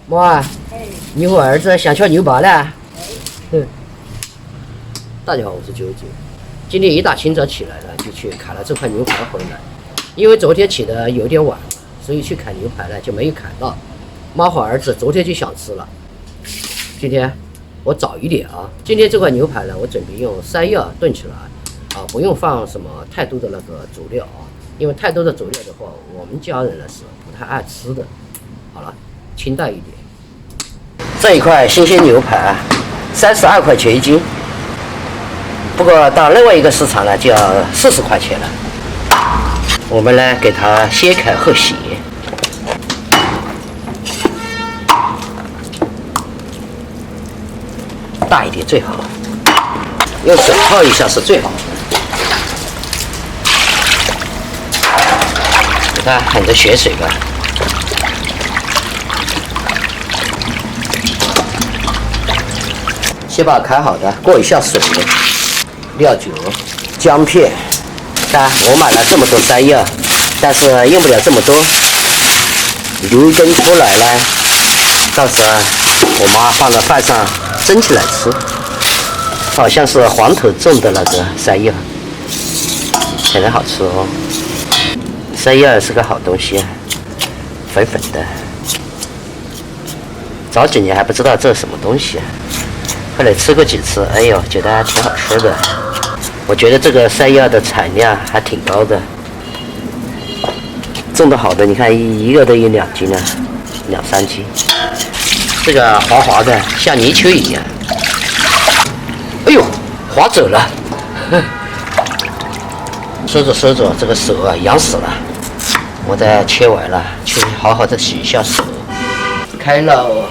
妈啊，你和儿子想吃牛排了？大家好，我是九九。今天一大清早起来了，就去砍了这块牛排回来。因为昨天起的有点晚，所以去砍牛排呢就没有砍到。妈和儿子昨天就想吃了，今天我早一点啊。今天这块牛排呢，我准备用山药炖起来啊，不用放什么太多的那个佐料啊，因为太多的佐料的话，我们家人呢是不太爱吃的。好了，清淡一点。这一块新鲜牛排32块钱一斤，不过到另外一个市场呢就要40块钱了。我们呢给它先砍后洗，大一点最好，用水泡一下是最好的。给它含着血水吧。先把砍好的过一下水，料酒、姜片。看我买了这么多山药，但是用不了这么多，留一根出来呢，到时候我妈放到饭上蒸起来吃。好像是黄头种的那个山药，肯定好吃哦。山药是个好东西，粉粉的。早几年还不知道这是什么东西，后来吃过几次，哎呦，觉得还挺好吃的。我觉得这个山药的产量还挺高的，种的好的，你看一个都有2斤呢，2、3斤。这个滑滑的，像泥鳅一样。哎呦，滑走了！收着收着，这个手啊痒死了。我再切完了，去好好的洗一下手。开了，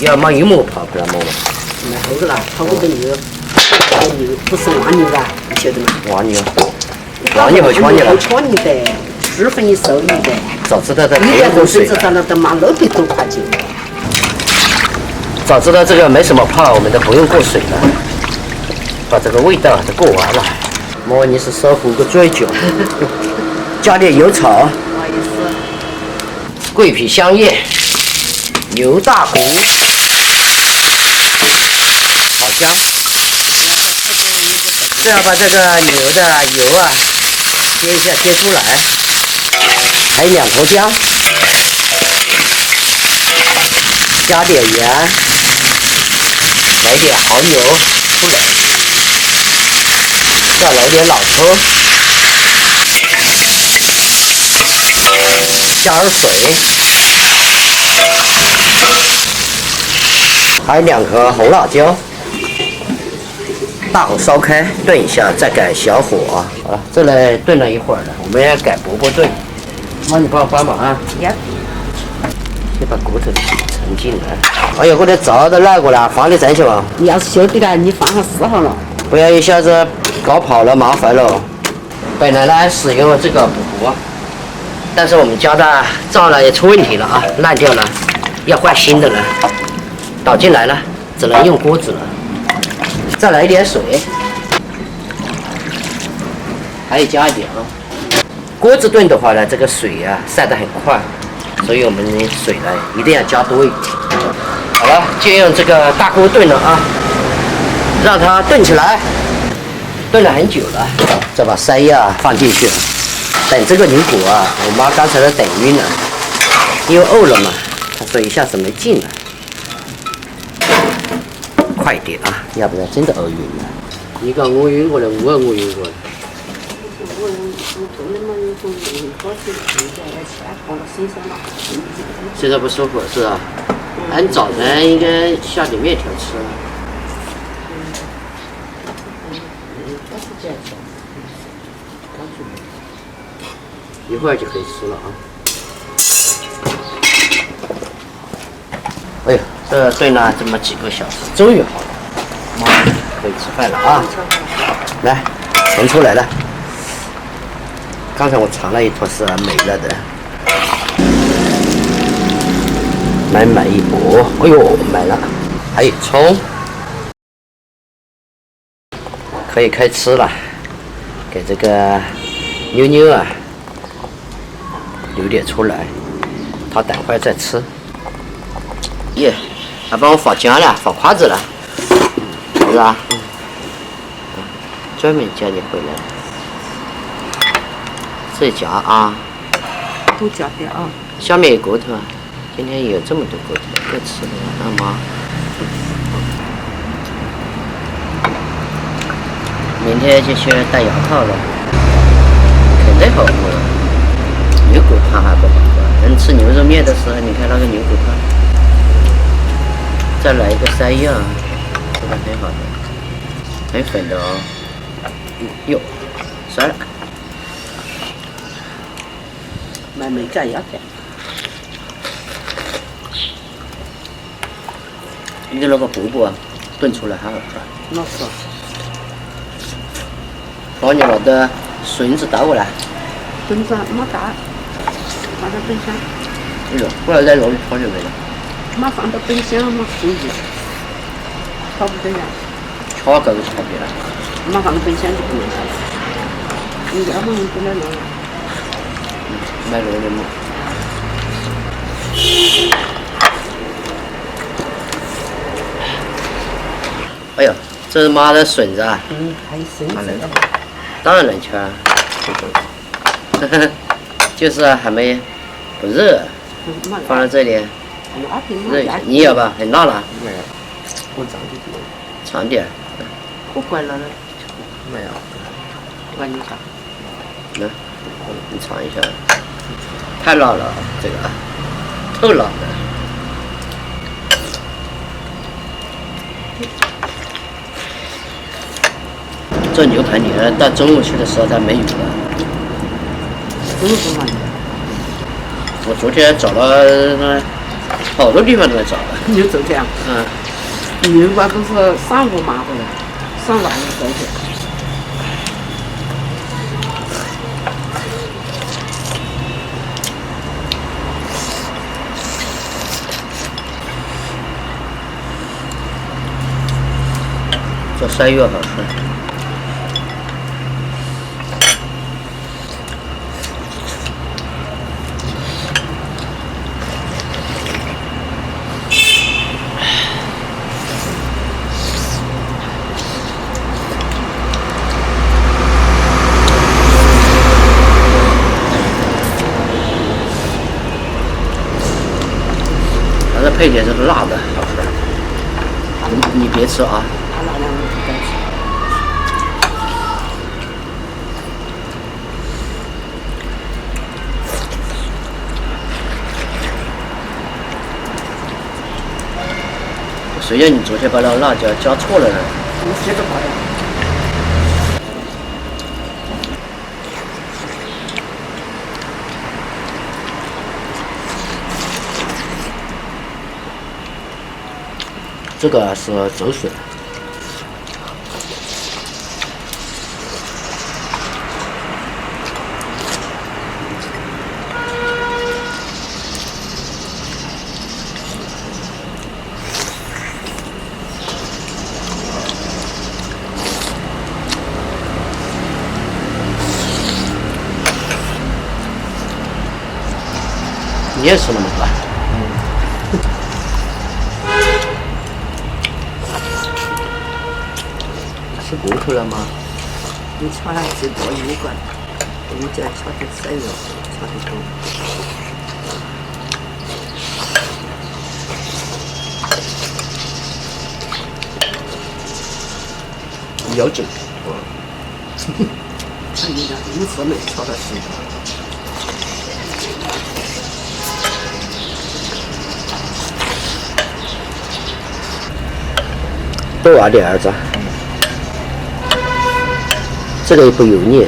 要买油馍跑，不然么了？买好个啦，好个牛。牛不是蜗牛啊，你晓得吗？蜗牛，蜗牛好吃你了。好吃你的，10分一收你的。早知道在一个肉只涨了都卖600多块钱。早知道这个没什么泡，我们都不用过水了，把这个味道都过完了。妈，你是少糊个嘴角，加点油炒。不好意思。桂皮、香叶、牛大骨，好香。这样把这个牛的油啊煎一下，煎出来，还有2头姜，加点盐，来点蚝油出来，再来点老抽，加点水，还有2颗红辣椒。大火烧开，炖一下，再改小火。好了，这来炖了一会儿了，我们要改饽饽炖。妈，你帮我帮忙啊！呀。先把骨头盛进来。哎呦，我的灶都烂过了，放得真些嘛。你要是晓得了，你放上4号了。不要一下子搞跑了，麻烦了。本来呢是用这个饽饽，但是我们家的灶呢也出问题了啊，烂掉了，要换新的了。倒进来了，只能用锅子了。再来一点水，还要加一点啊。锅子炖的话呢，这个水啊散得很快，所以我们水呢一定要加多一点。好了，就用这个大锅炖了啊，让它炖起来。炖了很久了，再把山药放进去。等这个牛骨啊，我妈刚才都等晕了，因为饿了嘛，她说一下子没劲了。快点啊，要不然真的饿晕了。你讲我晕过来，我晕过来。现在不舒服是吧？俺早晨应该下点面条吃。一会儿就可以吃了啊。哎呦，这炖了这么几个小时，终于好了，妈，可以吃饭了啊！来，盛出来了。刚才我尝了一坨是没了的，满满一钵。哎呦，买了，还有葱，可以开吃了。给这个妞妞啊留点出来，他等会儿再吃。耶，还帮我放姜了，放筷子了，是不是啊？专门叫你回来。这夹啊，多加点啊。下面有骨头啊，今天有这么多骨头，够吃的了，妈。明天就去戴牙套了，肯定好过了。牛骨汤还不好喝，能吃牛肉面的时候，你看那个牛骨汤，再来一个山药，这个很好的，很粉的哦。哟，摔了。买没加牙的。你的那个饽饽啊，炖出来还好吃。那是。把你那的笋子倒过来。炖上没打，放到冰箱。哎呦，过来再揉一炒就没了。没放到冰箱，没收起，炒不这样。炒这个炒不了。没放到冰箱就不能炒了。你要么就来弄了。买肉的嘛。哎呦，这是妈的笋子啊！还有笋子。当然能吃啊，就是还没不热，放在这里热一下。你要吧？很辣了。没有，我长点点。长点。我关了呢。没有。关你啥？来，你尝一下。太辣了，这个透辣的。这牛排你到中午去的时候它没有了。中午不买。我昨天找了好多地方都没找了。你昨天？牛排不是上午买回来，上晚上回去。这山药好吃。它的配点是辣的，好吃。你别吃啊。他辣两个不敢吃。谁叫你昨天把那辣椒加错了呢？你接着搞呀。这个是走水。你也吃那么多？吃骨头了吗？你炒了最多一罐，我们家炒的山药，炒的多。有劲。哎呀，你说没炒的是。多挖点儿子。这个也不油腻。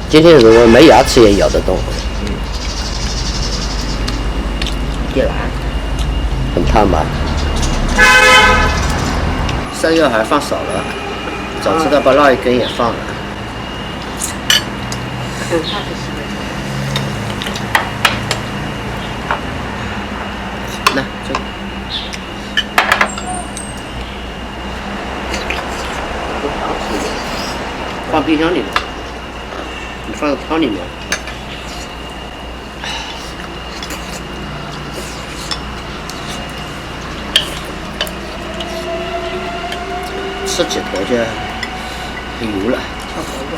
今天如果没牙齿也咬得动。点辣。很烫吧？山药还放少了，早知道把那一根也放了。来，这个。放冰箱里面，你放到汤里面。吃几头就很油了。差不多。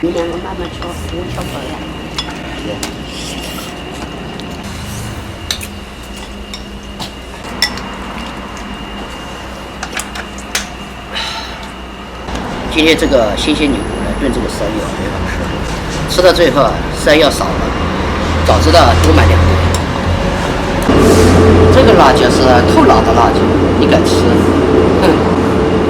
你两个慢慢敲，不用敲快了。今天这个新鲜牛来炖这个山药很好吃，吃到最后山药少了，早知道多买2个。这个辣椒是透老的辣椒，你敢吃？